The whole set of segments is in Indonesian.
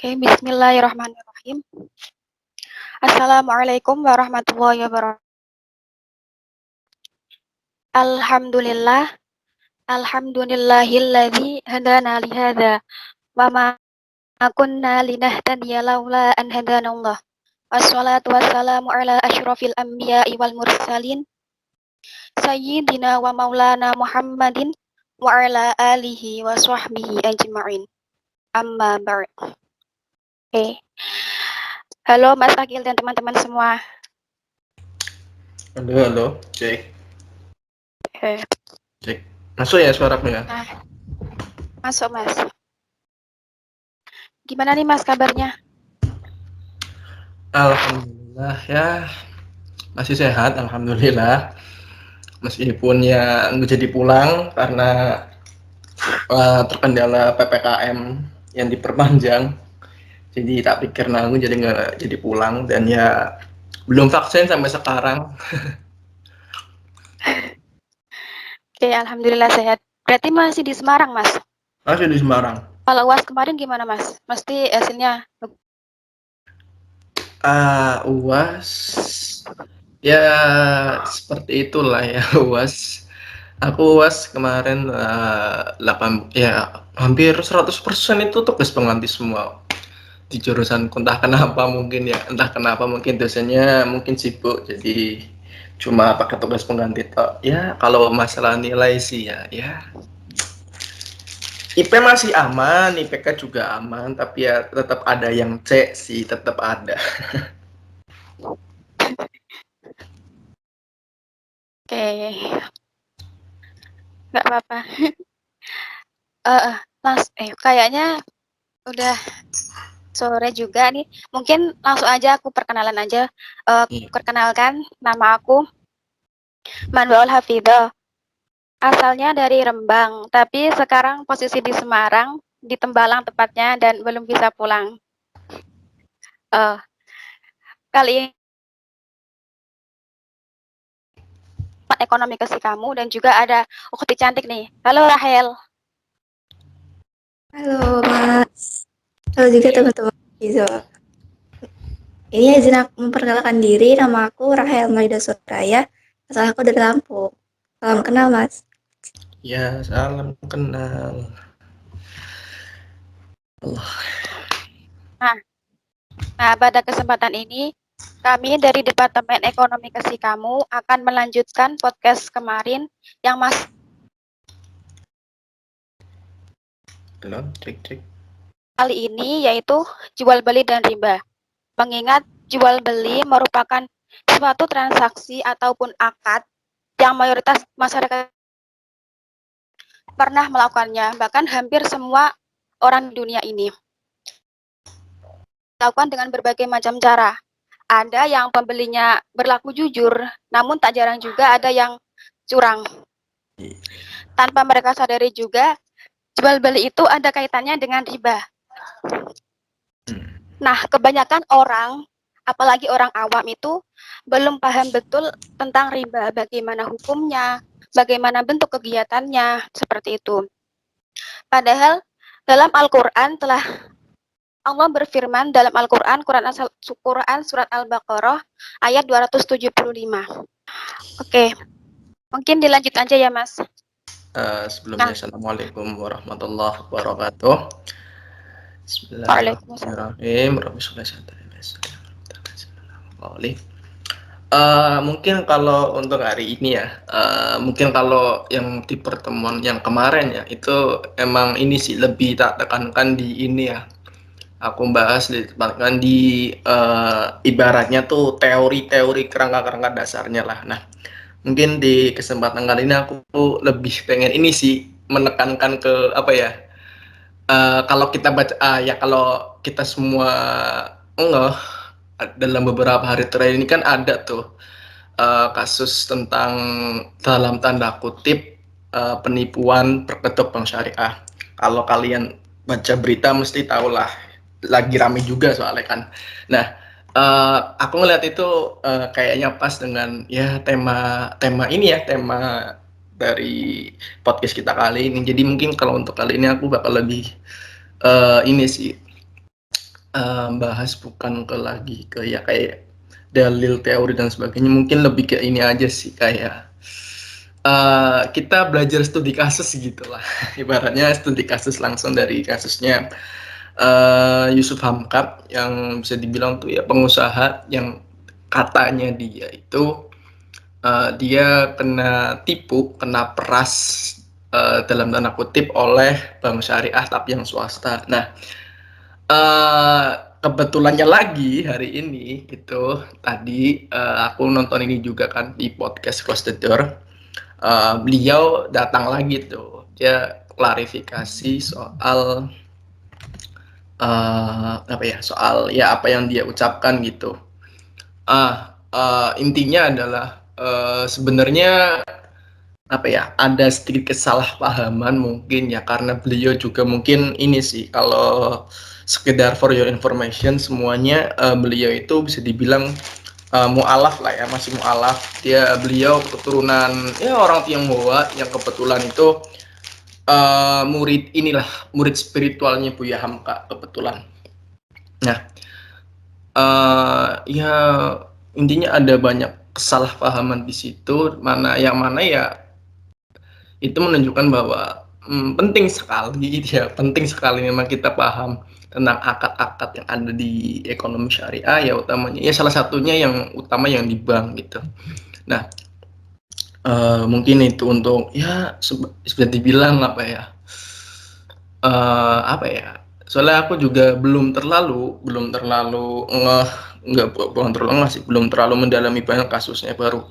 Oke, bismillahirrahmanirrahim. Assalamualaikum warahmatullahi wabarakatuh. Alhamdulillah, alhamdulillahilladzi hadana li hadza wa ma kunna linahtadiya laula an hadanallah. Wassalatu wassalamu ala asyrafil anbiya'i wal mursalin sayyidina wa maulana Muhammadin wa ala alihi wa sahbihi ajma'in. Amma ba'd. Oke. Halo Mas Akil dan teman-teman semua. Halo, cek. Oke. Cek. Masuk ya suaraku ya? Nah, masuk Mas. Gimana nih Mas kabarnya? Alhamdulillah ya, masih sehat, alhamdulillah. Meskipun ya nggak jadi pulang karena terkendala PPKM yang diperpanjang. Jadi tak pikir nanggung jadi nggak jadi pulang dan ya belum vaksin sampai sekarang. Oke, alhamdulillah sehat. Berarti masih di Semarang, Mas? Masih di Semarang. Kalau UAS kemarin gimana, Mas? Mesti hasilnya UAS ya seperti itulah ya UAS. Aku UAS kemarin 8 ya hampir 100% itu tugas pengganti semua di jurusan entah kenapa mungkin dosennya mungkin sibuk jadi cuma pakai tugas pengganti toh. Ya kalau masalah nilai sih ya IP masih aman, IPK juga aman, tapi ya tetap ada yang C sih, tetap ada. oke. Nggak apa-apa. Kayaknya udah sore juga nih. Mungkin langsung aja aku perkenalan aja. Perkenalkan, nama aku Manwaul Hafidho. Asalnya dari Rembang, tapi sekarang posisi di Semarang, di Tembalang tepatnya, dan belum bisa pulang. Kali ini ekonomi kasih kamu dan juga ada Ukti cantik nih. Halo Rahel. Halo Mas. Halo juga teman-teman Izo. Ini izin aku memperkenalkan diri, nama aku Rahel Maida Suraya, asal aku dari Lampung. Salam kenal Mas. Ya, salam kenal. Allah. Nah, pada kesempatan ini kami dari Departemen Ekonomi Kasih Kamu akan melanjutkan podcast kemarin yang Halo, cek. kali ini yaitu jual beli dan riba. Mengingat jual beli merupakan suatu transaksi ataupun akad yang mayoritas masyarakat pernah melakukannya, bahkan hampir semua orang di dunia ini dilakukan dengan berbagai macam cara. Ada yang pembelinya berlaku jujur, namun tak jarang juga ada yang curang. Tanpa mereka sadari juga, jual beli itu ada kaitannya dengan riba. Nah, kebanyakan orang, apalagi orang awam itu, belum paham betul tentang riba, bagaimana hukumnya, bagaimana bentuk kegiatannya, seperti itu. Padahal dalam Al-Quran telah Allah berfirman dalam Al-Quran, Quran Surat Al-Baqarah, ayat 275. Oke, mungkin dilanjut aja ya, Mas. Sebelumnya, Assalamualaikum warahmatullahi wabarakatuh. Bismillahirrahmanirrahim. Mungkin kalau untuk hari ini ya, mungkin kalau yang di pertemuan yang kemarin ya, itu emang ini sih lebih tak tekankan di ini ya. Aku bahas ditempatkan di ibaratnya tuh teori-teori kerangka-kerangka dasarnya lah. Nah, mungkin di kesempatan kali ini aku lebih pengen ini sih menekankan ke apa ya, kalau kita baca ya kalau kita semua dalam beberapa hari terakhir ini kan ada tuh kasus tentang dalam tanda kutip penipuan berkedok bank syariah. Kalau kalian baca berita mesti tahulah lagi rame juga soalnya kan. Nah, aku ngeliat itu kayaknya pas dengan ya tema ini ya, tema dari podcast kita kali ini. Jadi mungkin kalau untuk kali ini aku bakal lebih ini sih bahas bukan lagi ke ya kayak dalil teori dan sebagainya, mungkin lebih ke ini aja sih kayak kita belajar studi kasus gitulah ibaratnya studi kasus langsung dari kasusnya Yusuf Hamka yang bisa dibilang tuh ya pengusaha yang katanya dia itu dia kena tipu, kena peras dalam tanda kutip oleh bank syariah tapi yang swasta. Nah, eh kebetulannya lagi hari ini itu tadi aku nonton ini juga kan di podcast Close the Door. Beliau datang lagi tuh, dia klarifikasi soal apa ya, soal ya apa yang dia ucapkan gitu. Intinya adalah sebenarnya apa ya, ada sedikit kesalahpahaman mungkin ya karena beliau juga mungkin ini sih kalau sekedar for your information semuanya beliau itu bisa dibilang mualaf lah ya, masih mualaf. Beliau keturunan ya orang Tionghoa yang kebetulan itu murid spiritualnya Buya Hamka kebetulan. Nah, ya intinya ada banyak kesalahpahaman di situ, mana ya itu menunjukkan bahwa penting sekali ya, penting sekali memang kita paham tentang akad-akad yang ada di ekonomi syariah ya, utamanya ya salah satunya yang utama yang di bank gitu. Nah, mungkin itu untuk ya sudah dibilang apa ya, soalnya aku juga belum terlalu belum terlalu mendalami banyak kasusnya, baru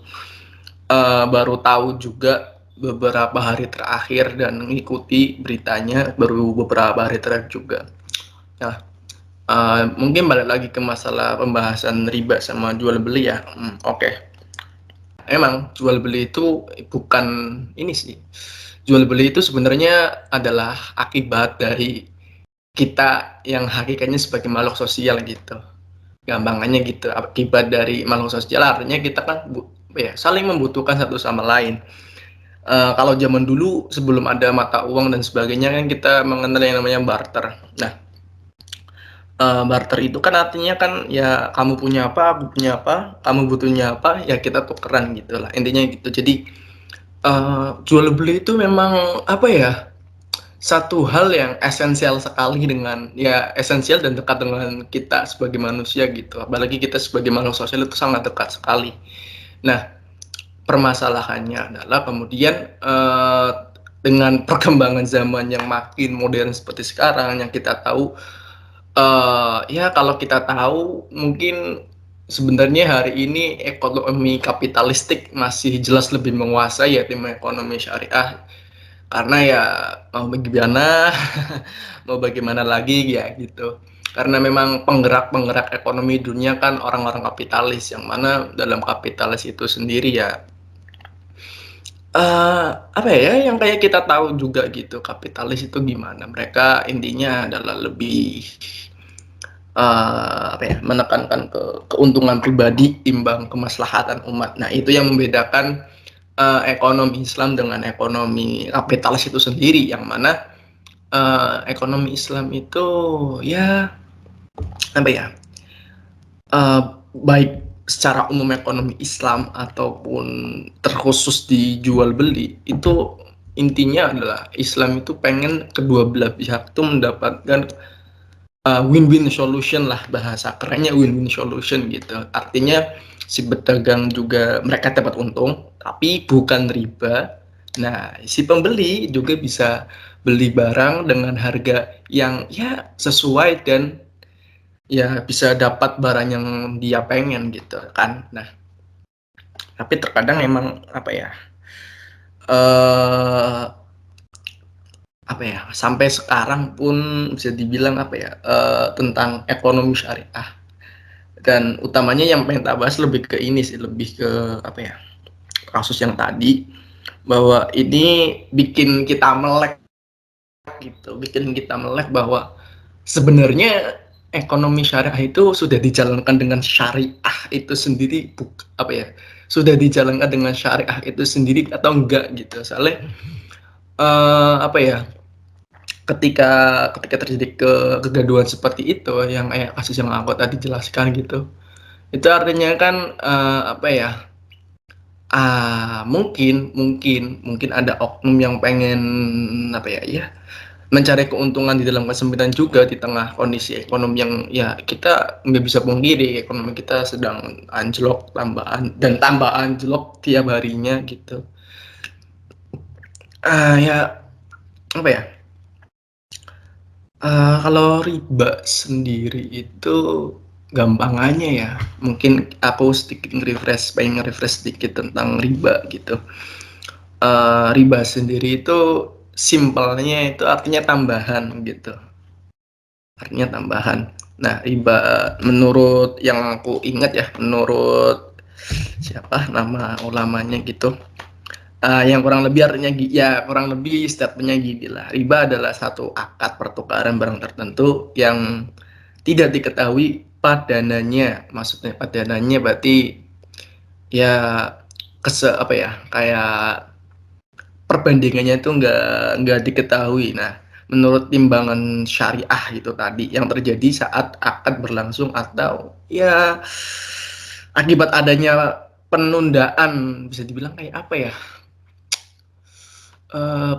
tahu juga beberapa hari terakhir dan mengikuti beritanya baru beberapa hari terakhir juga. Nah, mungkin balik lagi ke masalah pembahasan riba sama jual beli ya. Oke. Emang jual beli itu bukan ini sih. Jual beli itu sebenarnya adalah akibat dari kita yang hakikatnya sebagai makhluk sosial gitu. Gampangannya gitu, akibat dari makhluk sosial artinya kita kan ya saling membutuhkan satu sama lain. Kalau zaman dulu sebelum ada mata uang dan sebagainya kan kita mengenal yang namanya barter. Nah, barter itu kan artinya kan ya kamu punya apa, aku punya apa, kamu butuhnya apa, ya kita tukeran gitulah. Intinya gitu. Jadi jual beli itu memang apa ya? Satu hal yang esensial sekali esensial dan dekat dengan kita sebagai manusia gitu. Apalagi kita sebagai makhluk sosial itu sangat dekat sekali. Nah, permasalahannya adalah kemudian dengan perkembangan zaman yang makin modern seperti sekarang yang kita tahu ya kalau kita tahu mungkin sebenarnya hari ini ekonomi kapitalistik masih jelas lebih menguasai ya tim ekonomi syariah karena ya mau bagaimana mau bagaimana lagi ya gitu, karena memang penggerak ekonomi dunia kan orang-orang kapitalis yang mana dalam kapitalis itu sendiri ya apa ya, yang kayak kita tahu juga gitu kapitalis itu gimana, mereka intinya adalah lebih apa ya, menekankan keuntungan pribadi timbang kemaslahatan umat. Nah itu yang membedakan ekonomi Islam dengan ekonomi kapitalis itu sendiri, yang mana ekonomi Islam itu ya apa ya, baik secara umum ekonomi Islam ataupun terkhusus di jual beli itu intinya adalah Islam itu pengen kedua belah pihak itu mendapatkan win-win solution lah, bahasa kerennya win-win solution gitu. Artinya si pedagang juga mereka dapat untung tapi bukan riba. Nah, si pembeli juga bisa beli barang dengan harga yang ya sesuai dan ya bisa dapat barang yang dia pengen gitu kan. Nah, tapi terkadang emang apa ya, apa ya, sampai sekarang pun bisa dibilang apa ya, tentang ekonomi syariah dan utamanya yang pengen tak bahas lebih ke ini sih, lebih ke apa ya, kasus yang tadi bahwa ini bikin kita melek gitu, bikin kita melek bahwa sebenarnya ekonomi syariah itu sudah dijalankan dengan syariah itu sendiri, apa ya, sudah dijalankan dengan syariah itu sendiri atau enggak gitu. Soalnya apa ya, ketika ketika terjadi kegaduhan seperti itu yang kayak kasus yang aku tadi jelaskan gitu, itu artinya kan, apa ya, mungkin mungkin mungkin ada oknum yang pengen, apa ya, mencari keuntungan di dalam kesempitan juga di tengah kondisi ekonomi yang ya kita nggak bisa pungkiri ekonomi kita sedang anjlok tambah anjlok tiap harinya gitu. Ya apa ya, kalau riba sendiri itu gampangannya ya, mungkin aku sedikit pengen nge-refresh sedikit tentang riba gitu. Riba sendiri itu simpelnya itu artinya tambahan gitu, artinya tambahan. Nah, riba menurut yang aku ingat ya, menurut siapa nama ulamanya gitu, yang kurang lebih artinya ya kurang lebih statementnya gini lah, riba adalah satu akad pertukaran barang tertentu yang tidak diketahui padanannya. Maksudnya padanannya berarti ya apa ya, kayak perbandingannya itu nggak diketahui. Nah, menurut timbangan syariah itu tadi yang terjadi saat akad berlangsung atau ya akibat adanya penundaan, bisa dibilang kayak apa ya,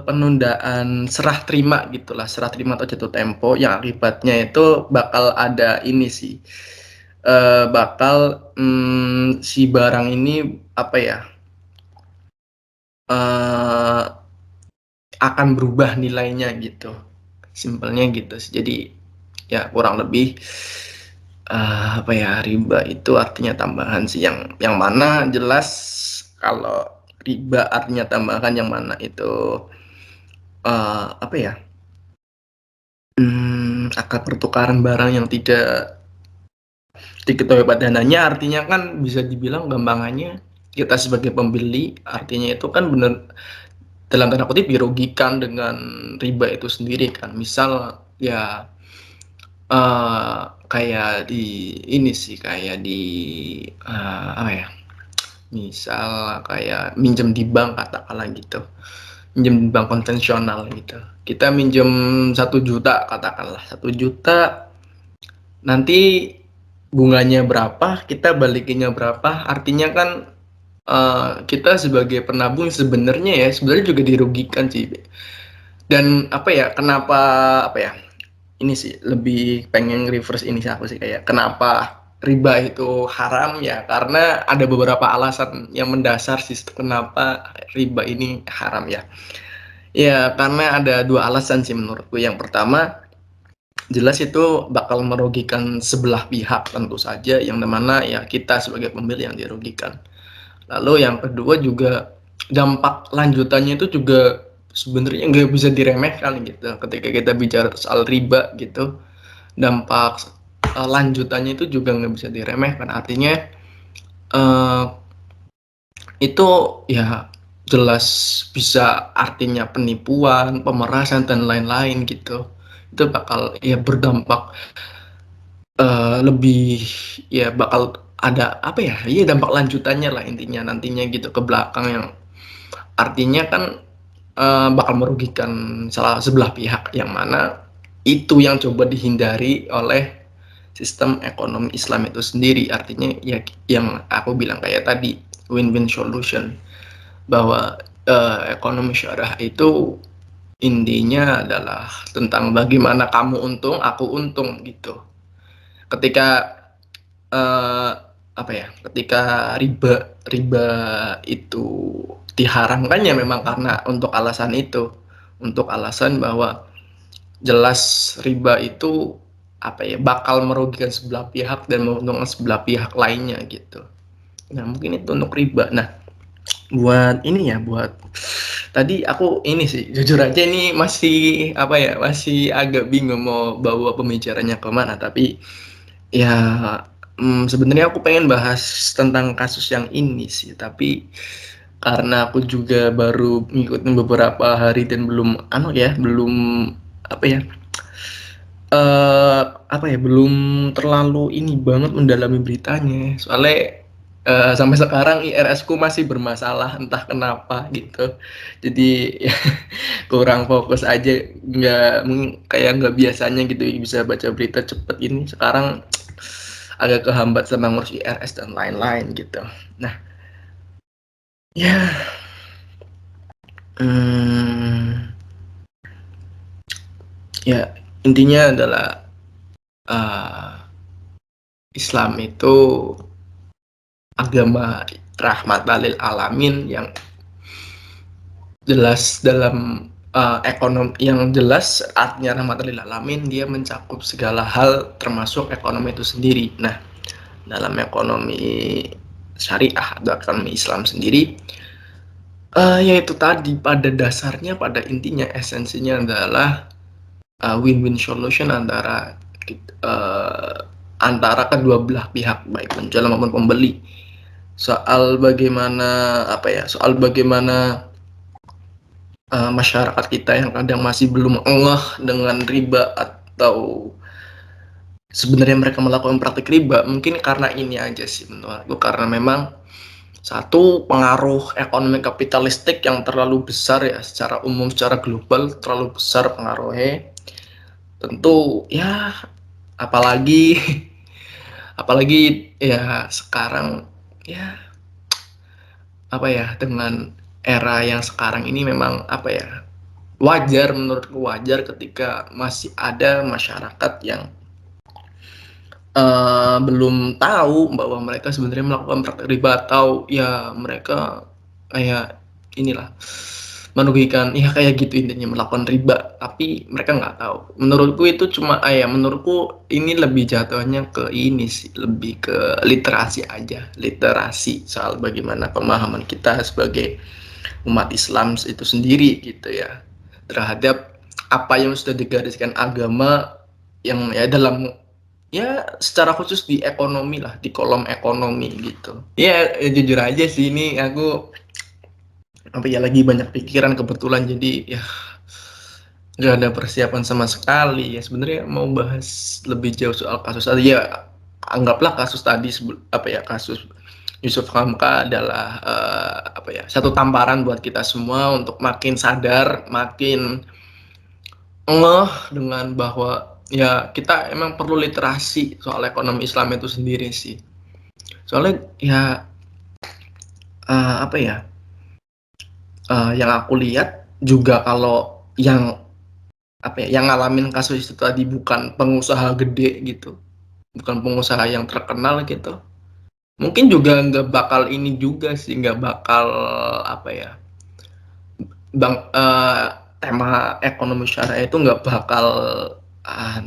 penundaan serah terima gitulah, serah terima atau jatuh tempo yang akibatnya itu bakal ada ini sih, bakal si barang ini apa ya, eee, akan berubah nilainya gitu, simpelnya gitu sih. Jadi ya kurang lebih, apa ya, riba itu artinya tambahan sih yang mana jelas kalau riba artinya tambahan yang mana itu, apa ya, akad pertukaran barang yang tidak diketahui padanannya, artinya kan bisa dibilang gampangannya kita sebagai pembeli artinya itu kan bener dalam tanda kutip dirugikan dengan riba itu sendiri kan. Misal ya, kayak di ini sih, kayak di, apa ya, misal kayak minjem di bank katakanlah gitu, minjem di bank konvensional gitu. Kita minjem 1 juta katakanlah, 1 juta, nanti bunganya berapa, kita balikinnya berapa, artinya kan, kita sebagai penabung sebenarnya juga dirugikan sih. Dan apa ya, kenapa apa ya, ini sih lebih pengen reverse ini sih aku sih, kayak kenapa riba itu haram ya, karena ada beberapa alasan yang mendasar sih kenapa riba ini haram ya. Ya karena ada 2 alasan sih menurutku. Yang pertama, jelas itu bakal merugikan sebelah pihak tentu saja, yang mana ya kita sebagai pembeli yang dirugikan. Lalu yang kedua juga dampak lanjutannya itu juga sebenarnya nggak bisa diremehkan gitu. Ketika kita bicara soal riba gitu, dampak, lanjutannya itu juga nggak bisa diremehkan. Artinya, eee, itu ya jelas bisa artinya penipuan, pemerasan dan lain-lain gitu. Itu bakal ya berdampak, lebih ya bakal ada apa ya, iya dampak lanjutannya lah intinya nantinya gitu ke belakang yang artinya kan, bakal merugikan sebelah pihak, yang mana itu yang coba dihindari oleh sistem ekonomi Islam itu sendiri. Artinya ya yang aku bilang kayak tadi, win-win solution, bahwa, ekonomi syariah itu intinya adalah tentang bagaimana kamu untung, aku untung gitu. Ketika, eee, apa ya, ketika riba riba itu diharamkan ya memang karena untuk alasan itu, untuk alasan bahwa jelas riba itu apa ya, bakal merugikan sebelah pihak dan menguntungkan sebelah pihak lainnya gitu. Nah mungkin itu untuk riba. Nah buat ini ya, buat tadi aku ini sih jujur aja ini masih apa ya, masih agak bingung mau bawa pembicaranya ke mana, tapi ya, sebenarnya aku pengen bahas tentang kasus yang ini sih, tapi karena aku juga baru ngikutin beberapa hari dan belum belum apa ya, apa ya, belum terlalu ini banget mendalami beritanya. Soalnya Sampai sekarang IRS-ku masih bermasalah entah kenapa gitu. Jadi ya, kurang fokus aja, kayak nggak biasanya gitu bisa baca berita cepet ini. Sekarang agak kehambat sama ngurus IRS dan lain-lain gitu. Nah, ya, ya intinya adalah uh, Islam itu agama rahmatan lil alamin yang jelas dalam ekonomi, yang jelas artinya rahmatan lil alamin, dia mencakup segala hal termasuk ekonomi itu sendiri. Nah, dalam ekonomi syariah atau ekonomi Islam sendiri, yaitu tadi pada dasarnya, pada intinya, esensinya adalah win-win solution antara kedua belah pihak, baik penjual maupun pembeli. Soal bagaimana masyarakat kita yang kadang masih belum ngeh dengan riba, atau sebenarnya mereka melakukan praktik riba, mungkin karena ini aja sih menurutku, karena memang satu, pengaruh ekonomi kapitalistik yang terlalu besar ya, secara umum, secara global terlalu besar pengaruhnya. Tentu ya, apalagi ya sekarang ya, dengan era yang sekarang ini, memang menurutku wajar ketika masih ada masyarakat yang belum tahu bahwa mereka sebenarnya melakukan praktek riba, atau ya mereka kayak inilah merugikan, ya kayak gitu, intinya melakukan riba tapi mereka nggak tahu. Menurutku itu cuma menurutku ini lebih jatuhnya ke ini sih, lebih ke literasi aja, literasi soal bagaimana pemahaman kita sebagai umat Islam itu sendiri gitu ya, terhadap apa yang sudah digariskan agama, yang ya dalam, ya secara khusus di ekonomi lah, di kolom ekonomi gitu ya. Jujur aja sih, ini aku lagi banyak pikiran kebetulan, jadi ya nggak ada persiapan sama sekali ya. Sebenarnya mau bahas lebih jauh soal kasus tadi ya, anggaplah kasus tadi, kasus Yusuf Hamka adalah satu tamparan buat kita semua untuk makin sadar, makin ngeh dengan bahwa ya kita emang perlu literasi soal ekonomi Islam itu sendiri sih. Soalnya ya yang aku lihat juga, kalau yang yang ngalamin kasus itu tadi bukan pengusaha gede gitu, bukan pengusaha yang terkenal gitu, mungkin juga nggak bakal ini juga sih, nggak bakal tema ekonomi syariah itu nggak bakal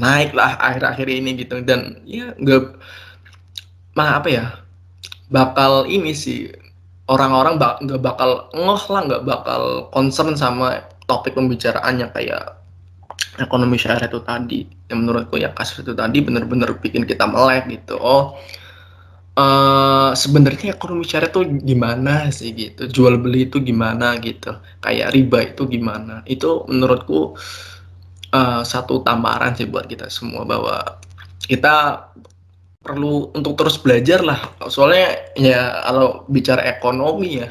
naik lah akhir-akhir ini gitu. Dan ya nggak bakal ini sih, orang-orang nggak bakal ngeh lah, nggak bakal concern sama topik pembicaraannya kayak ekonomi syariah itu tadi. Yang menurutku ya, kasus itu tadi bener-bener bikin kita melek gitu. Sebenarnya ekonomi syariah itu gimana sih gitu, jual beli itu gimana gitu, kayak riba itu gimana. Itu menurutku satu tamparan sih buat kita semua, bahwa kita perlu untuk terus belajar lah. Soalnya ya kalau bicara ekonomi ya,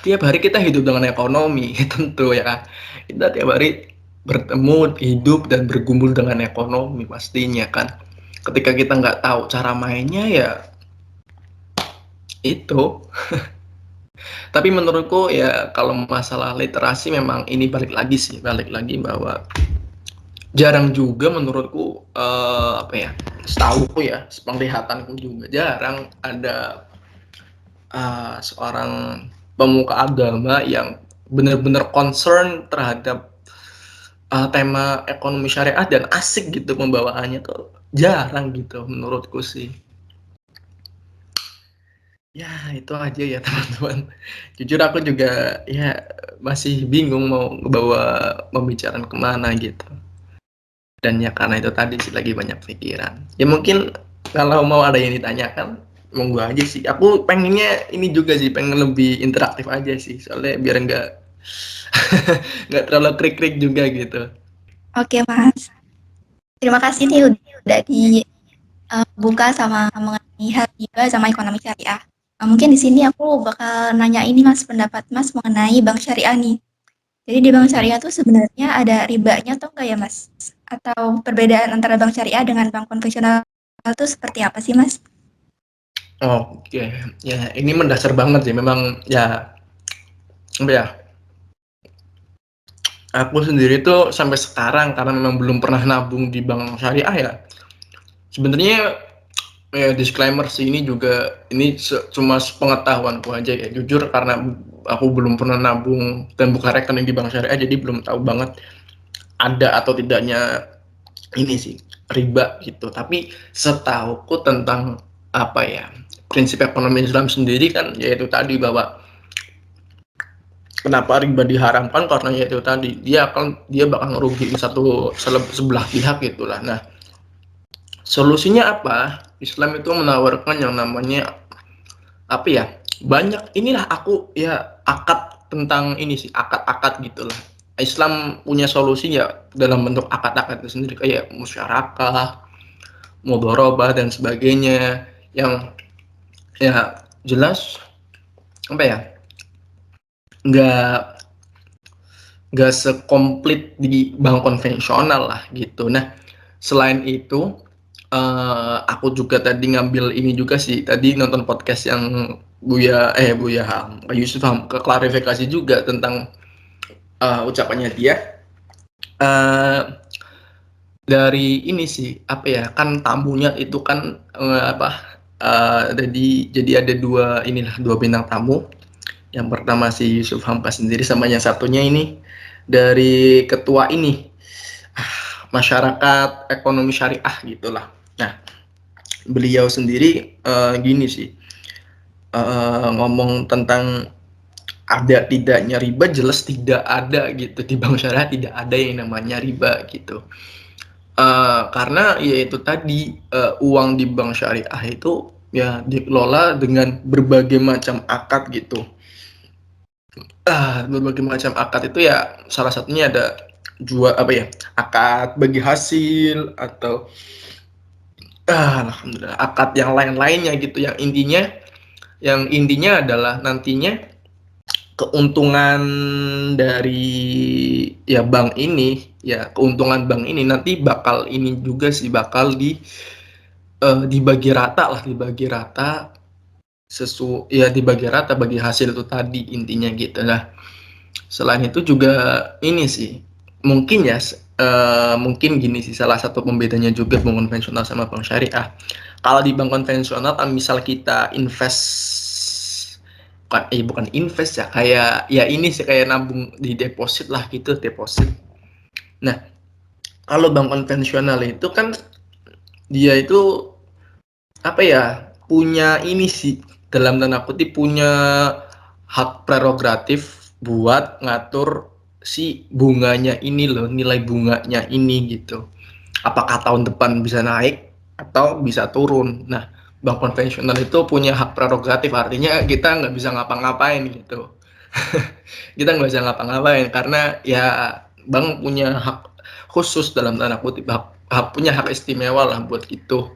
tiap hari kita hidup dengan ekonomi tentu ya, kita tiap hari bertemu, hidup dan bergumul dengan ekonomi pastinya kan. Ketika kita nggak tahu cara mainnya ya itu. Tapi menurutku ya, kalau masalah literasi memang ini balik lagi bahwa jarang juga menurutku, setauku ya, penglihatanku juga jarang ada seorang pemuka agama yang benar-benar concern terhadap tema ekonomi syariah dan asik gitu pembawaannya, tuh jarang gitu menurutku sih. Ya itu aja ya teman-teman. Jujur aku juga ya masih bingung mau ngebawa pembicaraan kemana gitu. Dan ya karena itu tadi sih, lagi banyak pikiran. Ya mungkin kalau mau ada yang ditanyakan, monggo aja sih. Aku pengennya ini juga sih, pengen lebih interaktif aja sih. Soalnya biar nggak terlalu krik-krik juga gitu. Oke, Mas. Terima kasih nih udah buka sama mengenai hal riba sama ekonomi syariah. Mungkin di sini aku bakal nanya ini Mas, pendapat Mas mengenai bank syariah nih. Jadi di bank syariah tuh sebenarnya ada ribanya atau enggak ya Mas? Atau perbedaan antara bank syariah dengan bank konvensional itu seperti apa sih Mas? Oke, ya ini mendasar banget sih. Memang ya, apa ya? Aku sendiri tuh sampai sekarang karena memang belum pernah nabung di bank syariah ya. Sebenarnya ya disclaimer sih ini juga ini cuma sepengetahuanku aja ya. Jujur karena aku belum pernah nabung dan buka rekening di bank syariah jadi belum tahu banget ada atau tidaknya ini sih riba gitu. Tapi setahuku tentang apa ya prinsip ekonomi Islam sendiri kan yaitu tadi bahwa kenapa riba diharamkan karena yaitu tadi dia bakal ngerugiin sebelah pihak gitulah. Nah, solusinya apa? Islam itu menawarkan yang namanya apa ya? Banyak inilah aku ya akad tentang ini sih, akad-akad gitulah. Islam punya solusi ya dalam bentuk akad-akad itu sendiri kayak musyarakah, mudharabah dan sebagainya yang ya jelas apa ya? nggak nggak sekomplit di bank konvensional lah gitu. Nah, selain itu aku juga tadi ngambil ini juga sih tadi nonton podcast yang Buya Ham, Yusuf Ham ke klarifikasi juga tentang ucapannya dia dari ini sih apa ya kan tamunya itu kan jadi ada dua bintang tamu. Yang pertama si Yusuf Hamka sendiri sama yang satunya ini dari ketua ini masyarakat ekonomi syariah gitulah. Nah, beliau sendiri gini sih ngomong tentang ada tidaknya riba jelas tidak ada gitu di bank syariah tidak ada yang namanya riba gitu. Karena yaitu tadi uang di bank syariah itu ya dikelola dengan berbagai macam akad gitu. Berbagai macam akad itu ya salah satunya ada akad bagi hasil atau alhamdulillah akad yang lain-lainnya gitu yang intinya adalah nantinya keuntungan dari keuntungan bank ini nanti bakal ini juga sih bakal dibagi rata lah dibagi rata bagi hasil itu tadi intinya gitu. Nah, selain itu juga ini sih mungkin ya mungkin gini sih salah satu pembedanya juga bank konvensional sama bank syariah. Kalau di bank konvensional misal kita bukan invest ya kayak ya ini sih kayak nabung di deposit lah gitu deposit. Nah, kalau bank konvensional itu kan dia itu apa ya punya ini sih dalam tanda kutip punya hak prerogatif buat ngatur si bunganya ini loh nilai bunganya ini gitu apakah tahun depan bisa naik atau bisa turun. Nah, bank konvensional itu punya hak prerogatif artinya kita nggak bisa ngapa-ngapain gitu. Kita nggak bisa ngapa-ngapain karena ya bank punya hak khusus dalam tanda kutip punya hak istimewa lah buat gitu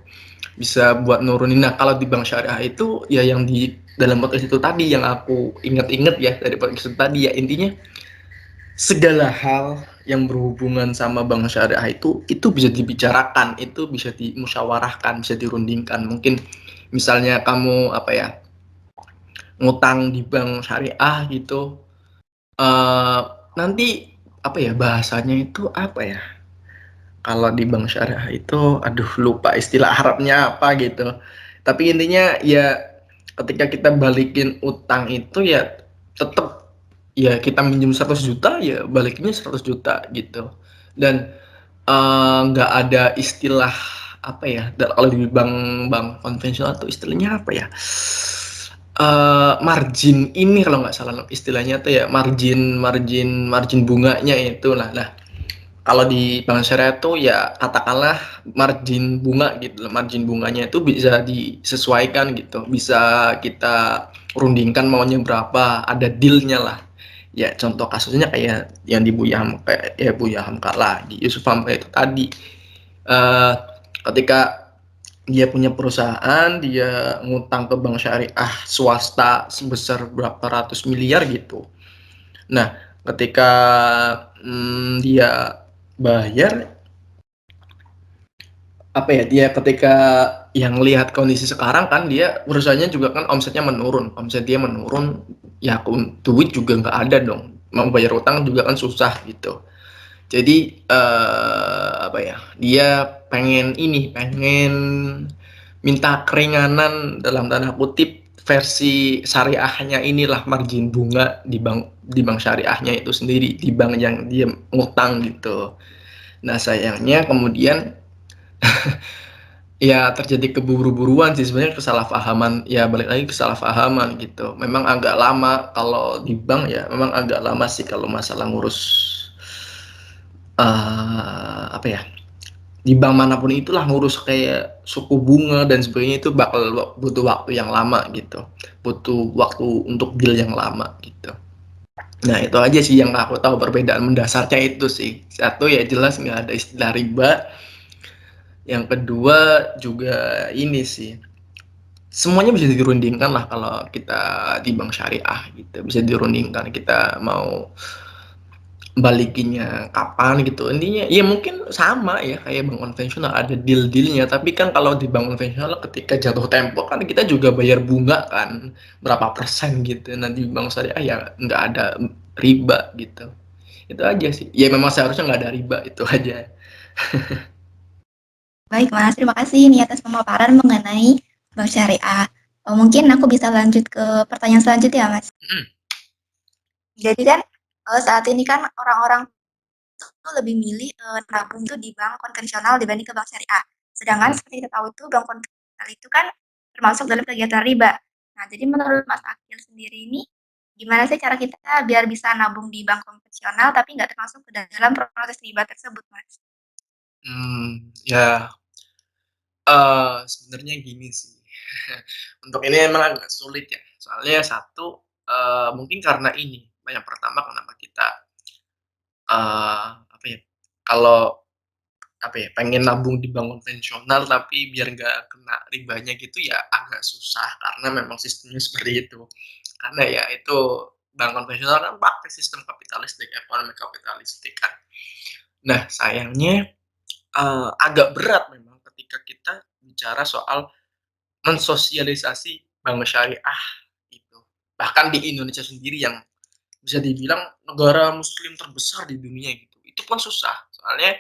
bisa buat nurunin. Nah, kalau di bank syariah itu ya yang di dalam podcast itu tadi yang aku inget-inget ya dari podcast itu tadi ya intinya segala hal yang berhubungan sama bank syariah itu bisa dibicarakan, itu bisa dimusyawarahkan, bisa dirundingkan. Mungkin misalnya kamu ngutang di bank syariah gitu, nanti bahasanya itu apa ya? Kalau di bank syariah itu, aduh lupa istilah Arabnya apa gitu. Tapi intinya ya ketika kita balikin utang itu ya tetap ya kita minjem 100 juta ya balikinnya 100 juta gitu. Dan nggak ada istilah kalau di bank konvensional tuh istilahnya apa ya? Margin ini kalau nggak salah istilahnya tuh ya margin bunganya itu lah. Nah, kalau di bank syariah tuh ya katakanlah margin bunga gitu, margin bunganya itu bisa disesuaikan gitu, bisa kita rundingkan maunya berapa, ada dealnya lah. Ya contoh kasusnya kayak yang di Buya Hamka lah, di Yusuf Hamka itu tadi. Ketika dia punya perusahaan, dia ngutang ke bank syariah swasta sebesar berapa ratus miliar gitu. Nah, ketika dia bayar, apa ya, dia ketika yang lihat kondisi sekarang kan dia perusahaannya juga kan omsetnya menurun, omset dia menurun, ya duit juga nggak ada dong, mau bayar utang juga kan susah gitu. Jadi apa ya, dia pengen minta keringanan dalam tanda kutip versi syariahnya inilah, margin bunga di bank syariahnya itu sendiri, di bank yang dia ngutang gitu. Nah sayangnya kemudian ya terjadi keburu-buruan sih sebenarnya, kesalahpahaman, ya balik lagi kesalahpahaman gitu. Memang agak lama kalau di bank, ya memang agak lama sih kalau masalah ngurus apa ya, di bank manapun itulah, ngurus kayak suku bunga dan sebagainya itu bakal butuh waktu yang lama gitu, butuh waktu untuk deal yang lama gitu. Nah itu aja sih yang aku tahu perbedaan mendasarnya itu sih. Satu ya jelas nggak ada istilah riba. Yang kedua juga ini sih, semuanya bisa dirundingkan lah kalau kita di bank syariah gitu, bisa dirundingkan kita mau balikinnya kapan gitu. Intinya ya mungkin sama ya kayak bank konvensional, ada deal-dealnya, tapi kan kalau di bank konvensional ketika jatuh tempo kan kita juga bayar bunga kan berapa persen gitu. Nanti bank syariah ya nggak ada riba gitu. Itu aja sih, ya memang seharusnya nggak ada riba, itu aja. Baik Mas, terima kasih nih atas pemaparan mengenai bank syariah. Mungkin aku bisa lanjut ke pertanyaan selanjutnya Mas. Jadi kan saat ini kan orang-orang tuh lebih milih nabung tuh di bank konvensional dibanding ke bank syariah. Sedangkan seperti kita tahu itu bank konvensional itu kan termasuk dalam kegiatan riba. Nah, jadi menurut Mas Akil sendiri ini gimana sih cara kita biar bisa nabung di bank konvensional tapi nggak termasuk ke dalam proses riba tersebut, Mas? Ya, sebenarnya gini sih, untuk ini emang agak sulit ya, soalnya satu, mungkin karena ini, yang pertama kenapa kita, apa ya, kalau apa ya, pengen nabung di bank konvensional tapi biar nggak kena ribanya gitu ya agak susah karena memang sistemnya seperti itu. Karena ya itu bank konvensional kan pakai sistem kapitalistik, ekonomi kapitalistik kan. Nah sayangnya, agak berat memang ketika kita bicara soal mensosialisasi bank syariah itu. Bahkan di Indonesia sendiri yang bisa dibilang negara muslim terbesar di dunia gitu, itu pun susah. Soalnya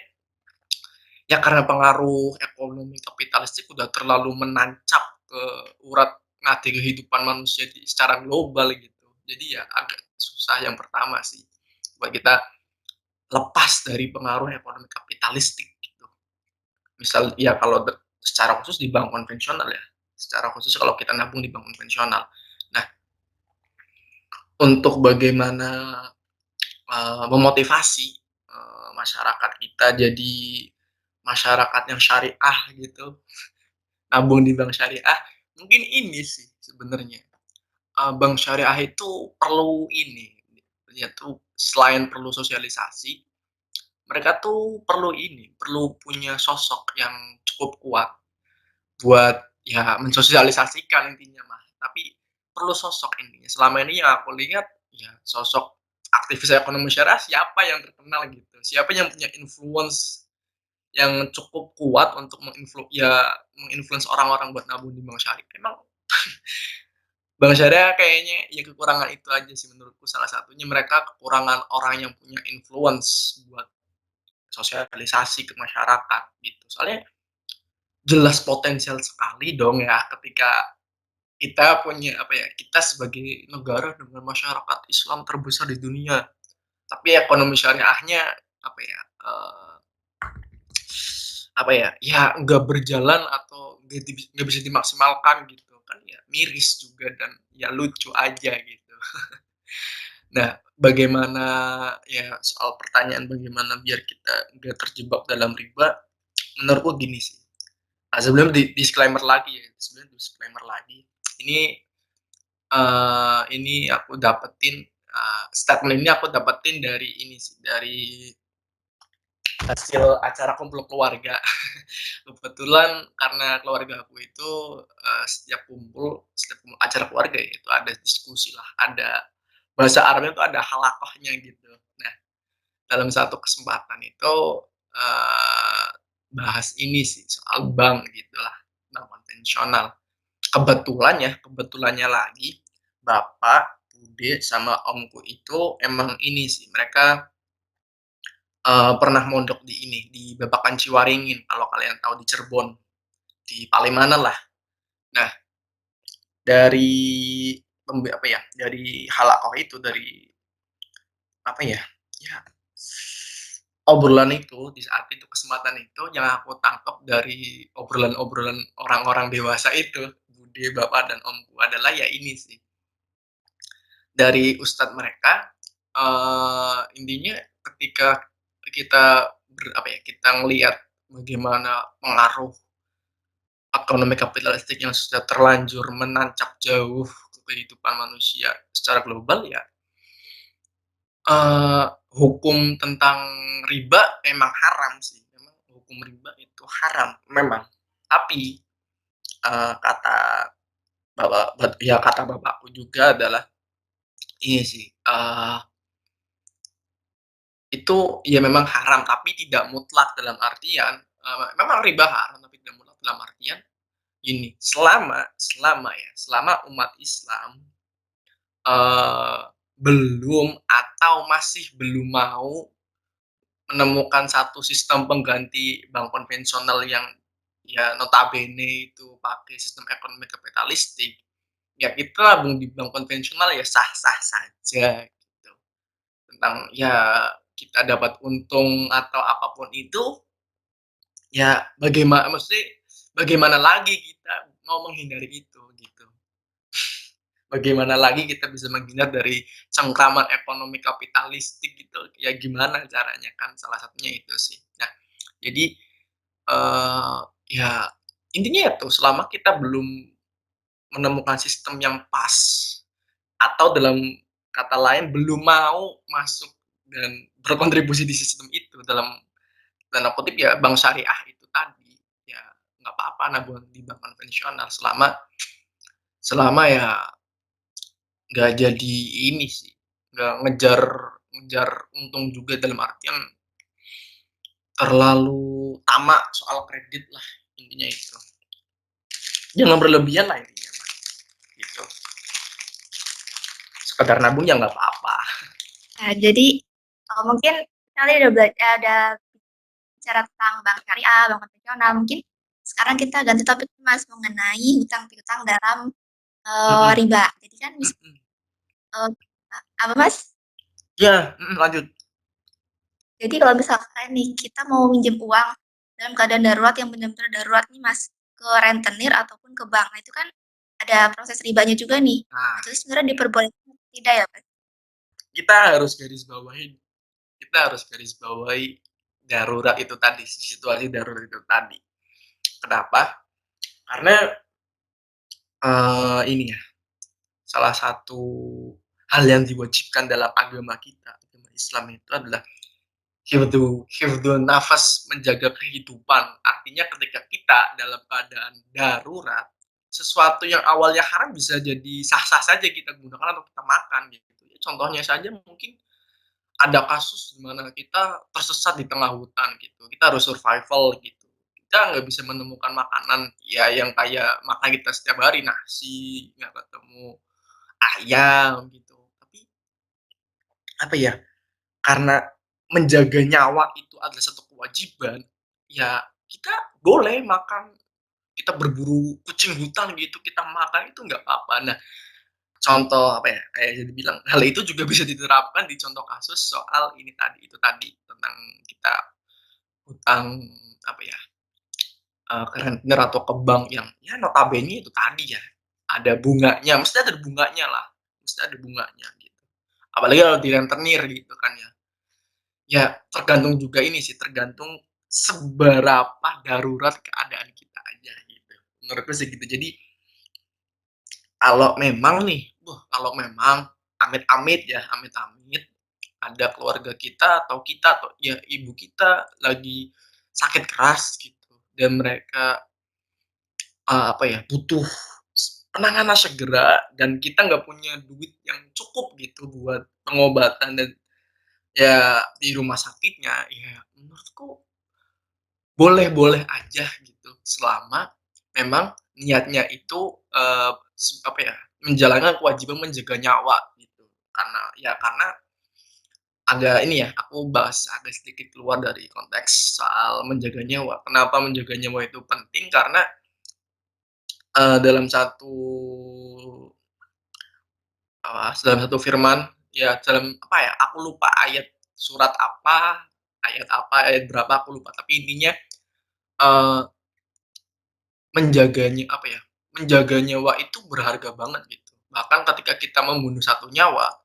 ya karena pengaruh ekonomi kapitalistik udah terlalu menancap ke urat nadi kehidupan manusia secara global gitu. Jadi ya agak susah yang pertama sih buat kita lepas dari pengaruh ekonomi kapitalistik gitu. Misal ya kalau secara khusus di bank konvensional ya, secara khusus kalau kita nabung di bank konvensional. Nah, untuk bagaimana memotivasi masyarakat kita jadi masyarakat yang syariah gitu, nabung di bank syariah, mungkin ini sih sebenarnya, bank syariah itu perlu ini, dia tuh selain perlu sosialisasi, mereka tuh perlu ini, perlu punya sosok yang cukup kuat buat ya mensosialisasikan intinya mah. Tapi perlu sosok intinya. Selama ini yang aku lihat ya sosok aktivis ekonomi syariah siapa yang terkenal gitu, siapa yang punya influence yang cukup kuat untuk menginfluence orang-orang buat nabung di bank syariah. Emang bank syariah kayaknya ya kekurangan itu aja sih menurutku, salah satunya mereka kekurangan orang yang punya influence buat sosialisasi ke masyarakat gitu. Soalnya jelas potensial sekali dong ya ketika kita punya apa ya, kita sebagai negara dengan masyarakat Islam terbesar di dunia, tapi ekonomi syariahnya apa ya, apa ya, ya nggak berjalan atau nggak bisa dimaksimalkan gitu kan, ya miris juga dan ya lucu aja gitu. Nah, bagaimana ya soal pertanyaan bagaimana biar kita nggak terjebak dalam riba, menurutku gini sih. Nah, sebelum disclaimer lagi ya, sebelum disclaimer lagi, ini ini aku dapetin statement ini aku dapetin dari ini sih, dari hasil acara kumpul keluarga. Kebetulan karena keluarga aku itu setiap kumpul acara keluarga ya, itu ada diskusi lah, ada bahasa Arabnya itu ada halakohnya gitu. Nah, dalam satu kesempatan itu uh, bahas ini sih soal bank gitulah, bank konvensional. Kebetulannya lagi bapak, bude sama omku itu emang ini sih, mereka pernah mondok di ini, di Babakan Ciwaringin, kalau kalian tahu di Cirebon, di Palimanan lah. Nah, dari apa ya, dari halakoh itu, dari apa ya, ya obrolan itu, di saat itu, kesempatan itu, yang aku tangkap dari obrolan-obrolan orang-orang dewasa itu, bude, bapak, dan omku adalah ya ini sih, dari ustadz mereka, intinya ketika kita apa ya, kita ngelihat bagaimana pengaruh ekonomi kapitalistik yang sudah terlanjur menancap jauh ke kehidupan manusia secara global ya, hukum tentang riba memang haram sih, memang hukum riba itu haram memang, tapi kata bapak, ya kata bapakku juga adalah ini sih, itu ya memang haram tapi tidak mutlak, dalam artian memang riba haram tapi tidak mutlak dalam artian ini, selama umat Islam uh, belum atau masih belum mau menemukan satu sistem pengganti bank konvensional yang ya notabene itu pakai sistem ekonomi kapitalistik, ya kita nabung di bank konvensional ya sah-sah saja gitu. Tentang ya kita dapat untung atau apapun itu, ya bagaimana lagi kita mau menghindari itu gitu. Bagaimana lagi kita bisa menghindar dari cengkraman ekonomi kapitalistik gitu, ya gimana caranya, kan salah satunya itu sih. Nah, jadi ya intinya itu, selama kita belum menemukan sistem yang pas, atau dalam kata lain belum mau masuk dan berkontribusi di sistem itu, dalam tanda kutip ya bank syariah itu tadi, ya nggak apa-apa nabung di bank konvensional selama selama ya nggak jadi ini sih, nggak ngejar ngejar untung juga, dalam artian terlalu tamak soal kredit lah, intinya itu. Jangan berlebihan lah intinya, gitu. Sekedar nabung ya nggak apa-apa. Nah, jadi mungkin kalian udah belajar, ada bicara tentang bank syariah, bank konvensional. Mungkin sekarang kita ganti topik Mas mengenai hutang piutang dalam riba. Jadi kan apa Mas? Ya, lanjut. Jadi kalau misalkan nih kita mau minjem uang dalam keadaan darurat yang benar-benar darurat nih Mas, ke rentenir ataupun ke bank, nah itu kan ada proses ribanya juga nih. Nah, Itu sebenarnya diperbolehkan tidak ya Mas? kita harus garis bawahi darurat itu tadi, situasi darurat itu tadi. Kenapa? Karena ini ya, salah satu hal yang diwajibkan dalam agama kita, agama Islam itu adalah hifdun nafas, menjaga kehidupan. Artinya ketika kita dalam keadaan darurat, sesuatu yang awalnya haram bisa jadi sah-sah saja kita gunakan atau kita makan gitu. Ya, contohnya saja mungkin ada kasus di mana kita tersesat di tengah hutan gitu. Kita harus survival gitu. Kita nggak bisa menemukan makanan ya yang kayak makan kita setiap hari, nasi, nggak ketemu ayam gitu. Tapi apa ya? Karena menjaga nyawa itu adalah satu kewajiban, ya kita boleh makan, kita berburu kucing hutan gitu, kita makan itu nggak apa-apa. Nah, contoh apa ya, kayak jadi bilang, hal itu juga bisa diterapkan di contoh kasus soal ini tadi, itu tadi, tentang kita hutang apa ya, ke rentenir atau ke bank yang ya notabene itu tadi ya, ada bunganya, mesti ada bunganya lah, mesti ada bunganya gitu. Apalagi kalau di rentenir gitu kan ya. Ya tergantung juga ini sih, tergantung seberapa darurat keadaan kita aja gitu. Menurutku sih gitu. Jadi kalau memang nih, kalau memang amit-amit ya, amit-amit ada keluarga kita atau ya ibu kita lagi sakit keras gitu dan mereka, apa ya, butuh penanganan segera dan kita nggak punya duit yang cukup gitu buat pengobatan dan ya di rumah sakitnya, ya menurutku boleh-boleh aja gitu, selama memang niatnya itu, apa ya, menjalankan kewajiban menjaga nyawa gitu. Karena agak ini ya, aku bahas agak sedikit keluar dari konteks soal menjaga nyawa. Kenapa menjaga nyawa itu penting, karena, dalam dalam satu firman, ya dalam apa ya, aku lupa ayat apa, ayat berapa aku lupa, tapi intinya, eee apa ya, menjaga nyawa itu berharga banget gitu. Bahkan ketika kita membunuh satu nyawa,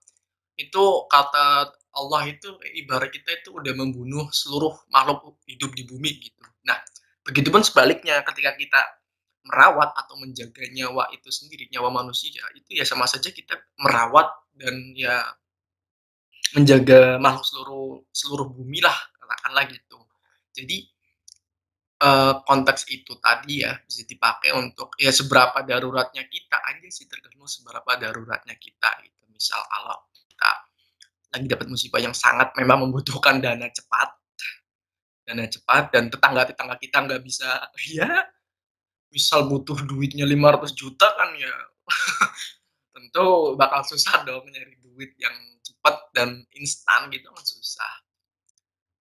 itu kata Allah itu ibarat kita itu udah membunuh seluruh makhluk hidup di bumi gitu. Nah, begitupun sebaliknya ketika kita merawat atau menjaga nyawa itu sendiri, nyawa manusia, itu ya sama saja kita merawat dan ya menjaga makhluk seluruh seluruh bumi lah, katakanlah gitu. Jadi konteks itu tadi ya, bisa dipakai untuk ya seberapa daruratnya kita aja sih, tergantung seberapa daruratnya kita gitu. Misal kalau kita lagi dapat musibah yang sangat memang membutuhkan dana cepat dan tetangga-tetangga kita nggak bisa ya misal butuh duitnya 500 juta kan ya tentu bakal susah dong nyari duit yang cepat dan instan gitu kan susah.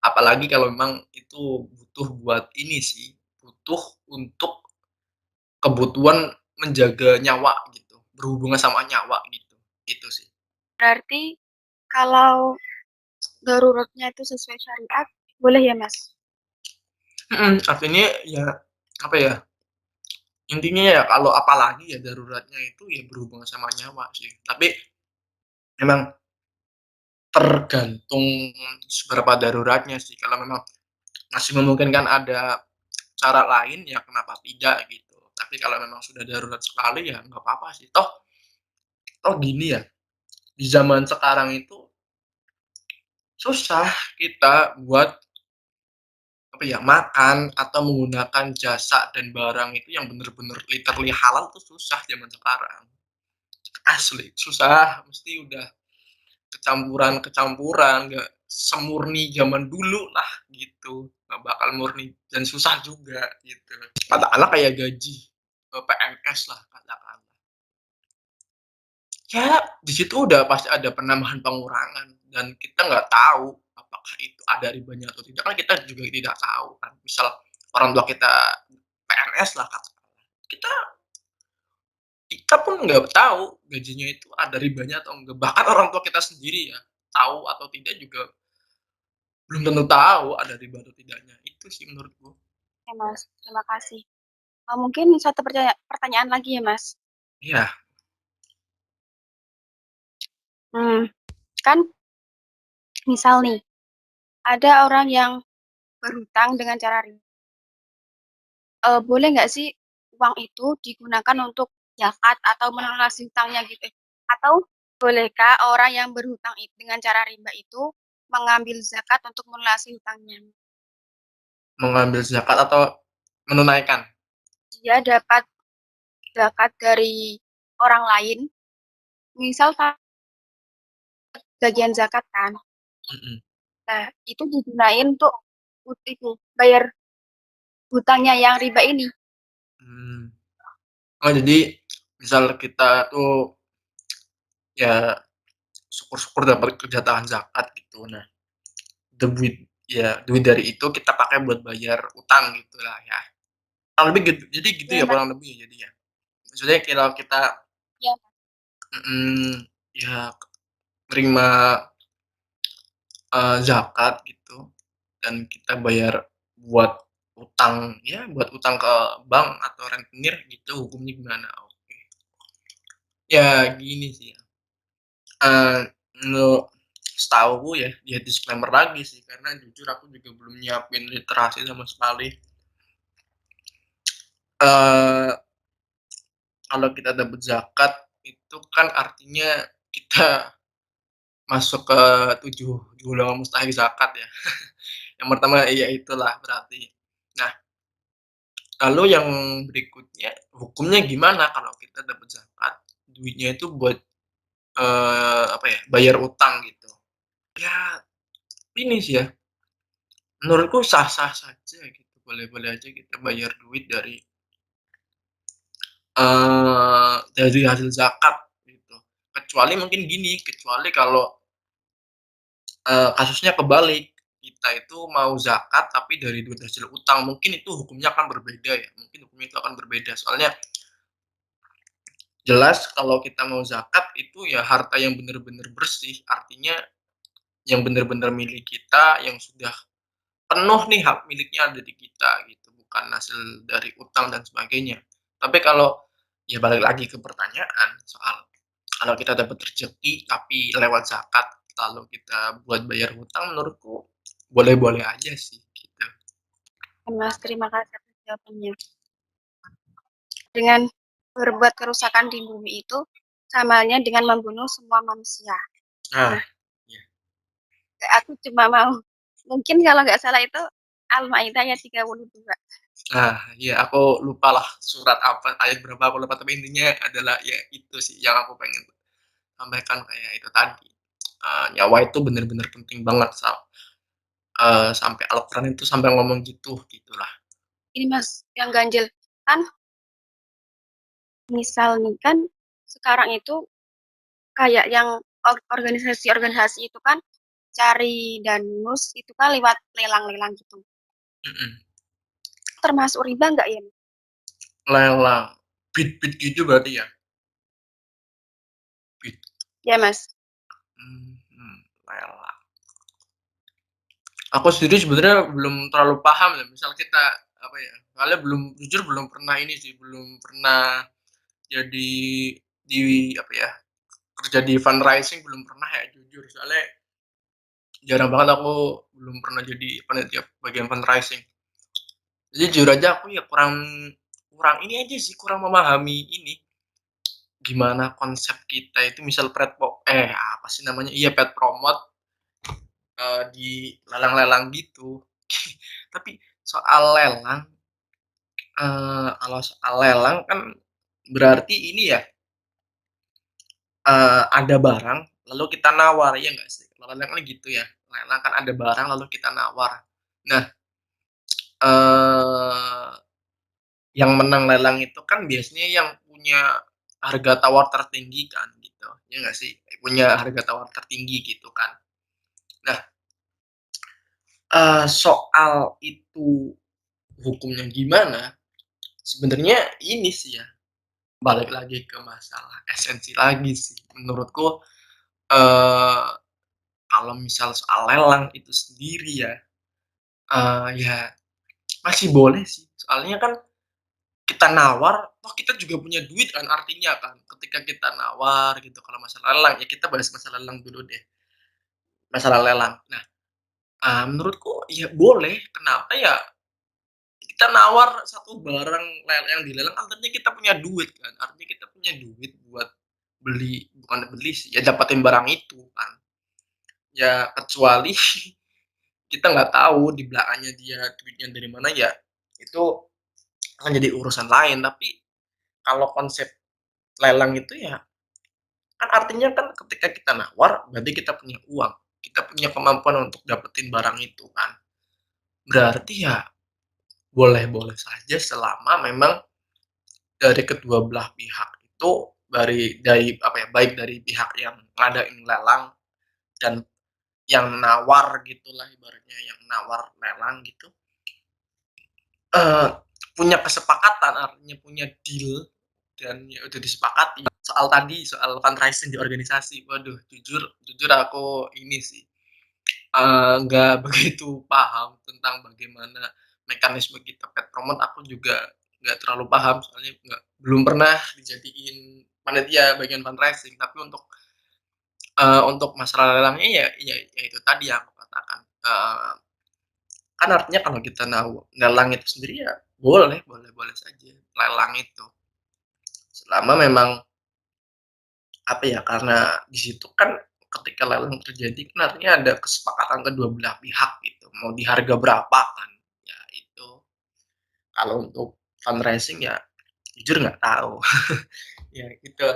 Apalagi kalau memang itu butuh buat ini sih, butuh untuk kebutuhan menjaga nyawa gitu, berhubungan sama nyawa gitu, itu sih. Berarti kalau daruratnya itu sesuai syariat, boleh ya, Mas? Artinya ya, apa ya, intinya ya kalau apalagi ya daruratnya itu ya berhubungan sama nyawa sih. Tapi memang tergantung seberapa daruratnya sih, kalau memang masih memungkinkan ada cara lain ya kenapa tidak gitu. Tapi kalau memang sudah darurat sekali ya nggak apa-apa sih. Toh toh gini ya, di zaman sekarang itu susah kita buat apa ya, makan atau menggunakan jasa dan barang itu yang bener-bener literally halal tuh susah zaman sekarang. Asli, susah, mesti udah kecampuran-kecampuran, nggak semurni zaman dulu lah gitu, nggak bakal murni dan susah juga gitu. Katakanlah kayak gaji, PNS lah katakanlah. Ya, di situ udah pasti ada penambahan pengurangan dan kita nggak tahu apakah itu ada ribanya atau tidak, kan kita juga tidak tahu kan. Misal orang tua kita PNS lah katakanlah, kita kita pun nggak tahu gajinya itu ada ribanya atau enggak. Bahkan orang tua kita sendiri ya, tahu atau tidak juga belum tentu tahu ada riba atau tidaknya. Itu sih menurutku. Oke, Mas. Terima kasih. Mungkin satu pertanyaan lagi ya, Mas. Iya, Hmm, kan misal nih, ada orang yang berhutang dengan cara riba. Boleh nggak sih uang itu digunakan untuk zakat atau melunasi hutangnya gitu? Atau bolehkah orang yang berhutang dengan cara riba itu mengambil zakat untuk melunasi hutangnya? mengambil zakat atau menunaikan. Dia dapat zakat dari orang lain, misal bagian zakat kan. Mhm. Nah, itu digunain untuk itu bayar hutangnya yang riba ini. Mmm. Oh jadi misal kita tuh ya syukur-syukur dapat kejatahan zakat gitu. Nah, duit dari itu kita pakai buat bayar utang gitulah ya. Kurang lebih gitu, jadi gitu Ya, ya Mas. kurang lebih ya jadi ya? Maksudnya kalau kita Ya, ya nerima, zakat gitu dan kita bayar buat buat utang ke bank atau rentenir gitu hukumnya gimana? Oke. Ya gini sih ya, menurut setahuku ya, ya disclaimer lagi sih karena jujur aku juga belum nyiapin literasi sama sekali. Eee, Kalau kita dapat zakat itu kan artinya kita masuk ke 7 golongan mustahil zakat ya. Yang pertama ya itulah berarti. Nah, lalu yang berikutnya, hukumnya gimana kalau kita dapat zakat, duitnya itu buat, apa ya, bayar utang gitu. Ya ini sih ya, menurutku sah-sah saja gitu, boleh-boleh aja kita bayar duit dari hasil zakat gitu. Kecuali mungkin gini, kecuali kalau kasusnya kebalik, kita itu mau zakat tapi dari duit hasil utang, mungkin itu hukumnya akan berbeda ya, mungkin hukumnya itu akan berbeda. Soalnya jelas kalau kita mau zakat itu ya harta yang benar-benar bersih, artinya yang benar-benar milik kita, yang sudah penuh nih hak miliknya ada di kita gitu, bukan hasil dari utang dan sebagainya. Tapi kalau ya balik lagi ke pertanyaan soal kalau kita dapat rezeki tapi lewat zakat lalu kita buat bayar hutang, menurutku boleh-boleh aja sih gitu. Mas, terima kasih atas jawabannya. Dengan berbuat kerusakan di bumi itu sama halnya dengan membunuh semua manusia. Nah, Aku cuma mau, mungkin kalau nggak salah itu Al-Maidah ayat 32. ya aku lupa lah surat apa, ayat berapa aku lupa, tapi intinya adalah ya itu sih yang aku pengen sampaikan kayak itu tadi. Nyawa itu benar-benar penting banget sampai Al-Quran itu sampai ngomong gitulah. Ini Mas, yang ganjil kan misal nih kan sekarang itu kayak yang organisasi-organisasi itu kan cari danus itu kan lewat lelang-lelang gitu. Termasuk riba nggak ya? Lelang bit gitu berarti ya, bit. Ya Mas. Lelang. Aku sendiri sebenarnya belum terlalu paham ya, misal kita apa ya, soalnya jujur belum pernah ini sih, belum pernah jadi di apa ya, kerja di fundraising belum pernah ya jujur, soalnya jarang banget aku belum pernah jadi panitia bagian fundraising. Jadi jujur aja aku ya kurang kurang ini aja sih, kurang memahami ini gimana konsep kita itu misal apa sih namanya, iya pet promote di lelang-lelang gitu. Tapi soal lelang, kalau soal lelang kan berarti ini ya, ada barang lalu kita nawar, ya nggak sih? Kalau lelang kan gitu ya, lelang kan ada barang lalu kita nawar. Nah, eee, yang menang lelang itu kan biasanya yang punya harga tawar tertinggi kan gitu, ya nggak sih? Punya harga tawar tertinggi gitu kan. Nah, soal itu hukumnya gimana, sebenarnya ini sih ya, balik lagi ke masalah esensi lagi sih. Menurutku, eee, kalau misal soal lelang itu sendiri ya, ya masih boleh sih. Soalnya kan kita nawar, toh kita juga punya duit kan artinya kan. Ketika kita nawar gitu, kalau masalah lelang, ya kita bahas masalah lelang dulu deh, masalah lelang. Nah, menurutku ya boleh, kenapa ya, kita nawar satu barang yang dilelang artinya kita punya duit kan, artinya kita punya duit buat beli, bukan beli sih, ya dapatin barang itu kan. Ya kecuali kita nggak tahu di belakangnya dia duitnya dari mana, ya itu akan jadi urusan lain. Tapi kalau konsep lelang itu ya, kan artinya kan ketika kita nawar berarti kita punya uang, kita punya kemampuan untuk dapetin barang itu kan. Berarti ya boleh-boleh saja selama memang dari kedua belah pihak itu, dari apa ya, baik dari pihak yang ngadain lelang dan yang nawar gitulah, ibaratnya yang nawar lelang gitu, eee, punya kesepakatan, artinya punya deal dan ya udah disepakati. Soal tadi, soal fundraising di organisasi, waduh jujur jujur aku ini sih, nggak begitu paham tentang bagaimana mekanisme kita pet promote, aku juga nggak terlalu paham, soalnya belum pernah dijadiin panitia bagian fundraising. Tapi untuk masalah lelangnya ya itu tadi yang aku katakan, kan artinya kalau kita lelang itu sendiri ya boleh saja lelang itu. Selama memang apa ya, karena di situ kan ketika lelang terjadi kan artinya ada kesepakatan kedua belah pihak gitu, mau di harga berapa kan. Ya itu, kalau untuk fundraising ya jujur nggak tahu. Ya gitu,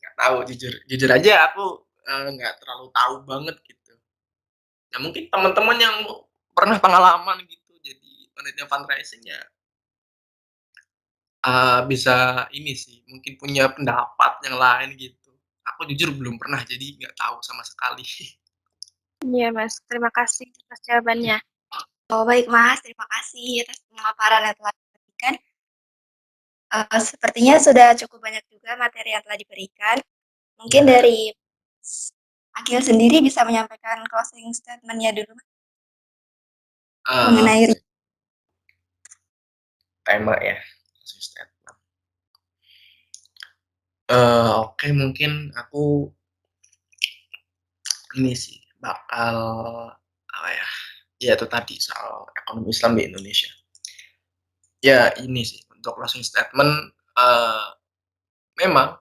nggak tahu jujur. Jujur aja aku, nggak terlalu tahu banget gitu. Ya mungkin teman-teman yang pernah pengalaman gitu jadi panitia fundraising ya, bisa ini sih, mungkin punya pendapat yang lain gitu. Aku jujur belum pernah, jadi nggak tahu sama sekali. Iya, Mas. Terima kasih atas jawabannya. Oh, baik Mas, terima kasih atas pemaparan yang telah diberikan. Sepertinya sudah cukup banyak juga materi yang telah diberikan. Mungkin Ya, dari Akil sendiri bisa menyampaikan closing statement-nya dulu mengenai oke, tema ya, closing statement. Oke, mungkin aku ini sih bakal apa ya? Ya itu tadi soal ekonomi Islam di Indonesia. Ya ini sih untuk closing statement, memang,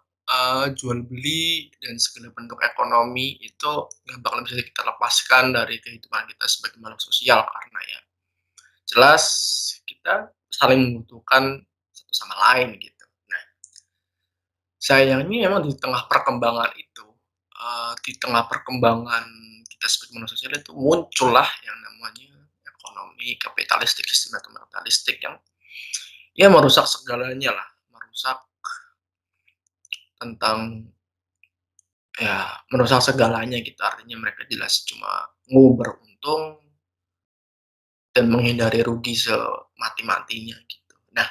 jual beli dan segala bentuk ekonomi itu nggak bakal bisa kita lepaskan dari kehidupan kita sebagai makhluk sosial, karena ya jelas kita saling membutuhkan satu sama lain gitu. Nah, sayangnya memang di tengah perkembangan itu, di tengah perkembangan kita sebagai manusia sosial itu muncullah yang namanya ekonomi kapitalistik, sistem kapitalistik yang ya merusak segalanya lah, merusak tentang ya merusak segalanya gitu. Artinya mereka jelas cuma mau beruntung dan menghindari rugi semati-matinya gitu. Nah,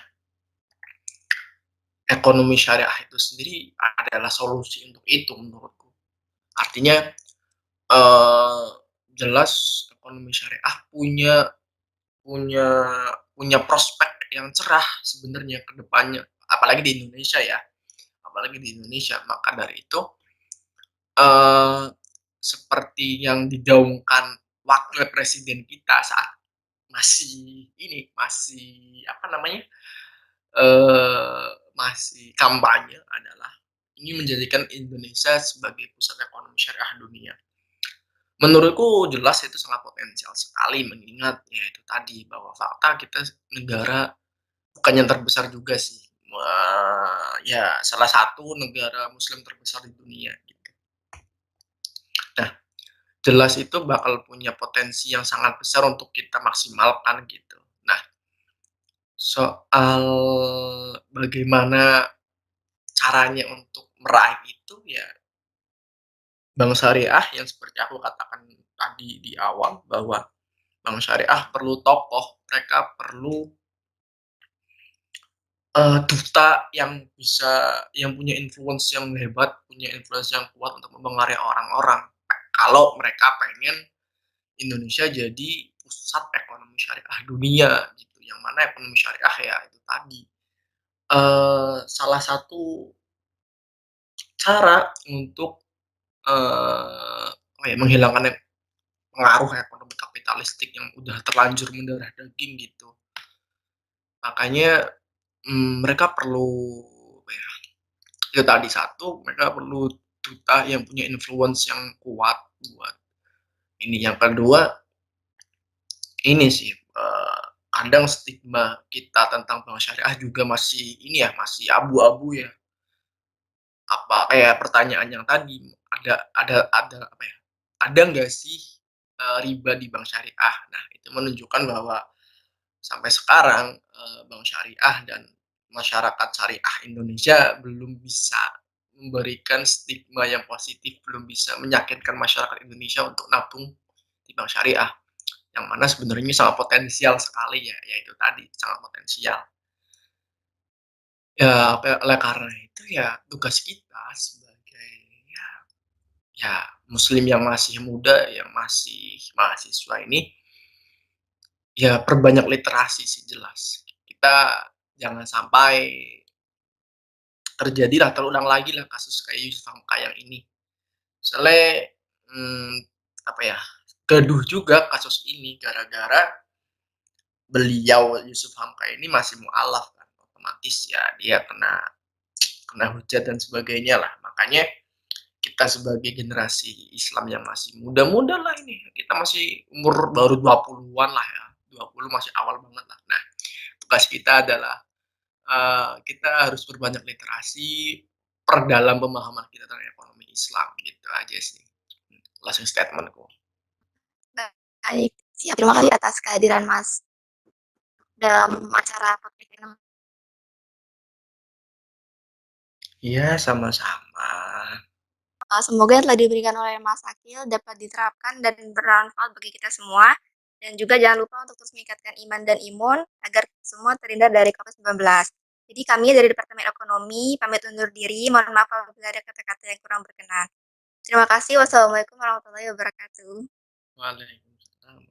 ekonomi syariah itu sendiri adalah solusi untuk itu menurutku. Artinya, eee, jelas ekonomi syariah punya punya punya prospek yang cerah sebenarnya ke depannya, apalagi di Indonesia ya, apalagi di Indonesia. Maka dari itu, eee, seperti yang digaungkan wakil presiden kita saat masih ini, masih apa namanya, masih kampanye adalah ingin menjadikan Indonesia sebagai pusat ekonomi syariah dunia. Menurutku jelas itu sangat potensial sekali mengingat ya itu tadi bahwa fakta kita negara bukan yang terbesar juga sih, ya salah satu negara muslim terbesar di dunia gitu. Nah, jelas itu bakal punya potensi yang sangat besar untuk kita maksimalkan gitu. Nah, soal bagaimana caranya untuk meraih itu ya bank syariah yang seperti aku katakan tadi di awal bahwa bank syariah perlu tokoh, mereka perlu duta yang bisa yang punya influence yang hebat, punya influence yang kuat untuk mempengaruhi orang-orang. Kalau mereka pengen Indonesia jadi pusat ekonomi syariah dunia gitu, yang mana ekonomi syariah ya itu tadi, salah satu cara untuk, menghilangkan pengaruh ekonomi kapitalistik yang udah terlanjur mendarah daging gitu. Makanya, mereka perlu apa ya, itu tadi satu mereka perlu duta yang punya influence yang kuat buat ini. Yang kedua, ini sih, kadang stigma kita tentang bank syariah juga masih ini ya, masih abu-abu ya. Apa kayak pertanyaan yang tadi, ada apa ya, ada nggak sih, riba di bank syariah? Nah, itu menunjukkan bahwa sampai sekarang, bank syariah dan masyarakat syariah Indonesia belum bisa memberikan stigma yang positif, belum bisa meyakinkan masyarakat Indonesia untuk nabung di bank syariah, yang mana sebenarnya sangat potensial sekali ya, yaitu tadi sangat potensial. Ya, oleh karena itu ya tugas kita sebagai ya ya muslim yang masih muda, yang masih mahasiswa ini, ya perbanyak literasi sih jelas. Kita jangan sampai terjadilah terulang lagi lah kasus kayak Yusuf Hamka yang ini. Soalnya, mmm, apa ya, gaduh juga kasus ini gara-gara beliau Yusuf Hamka ini masih mualaf kan, otomatis ya dia kena kena hujat dan sebagainya lah. Makanya kita kita sebagai generasi Islam yang masih muda-muda lah ini, kita masih umur baru 20-an lah ya, 20 masih awal banget lah. Nah, tugas kita adalah kita harus berbanyak literasi, perdalam pemahaman kita tentang ekonomi Islam, gitu aja sih. Langsung statementku. Baik, siap. Terima kasih atas kehadiran Mas dalam acara podcast ini. Iya, sama-sama. Semoga yang telah diberikan oleh Mas Akil dapat diterapkan dan bermanfaat bagi kita semua. Dan juga jangan lupa untuk terus meningkatkan iman dan imun agar semua terhindar dari COVID-19. Jadi kami dari Departemen Ekonomi pamit undur diri. Mohon maaf apabila ada kata-kata yang kurang berkenan. Terima kasih. Wassalamualaikum warahmatullahi wabarakatuh. Waalaikumsalam.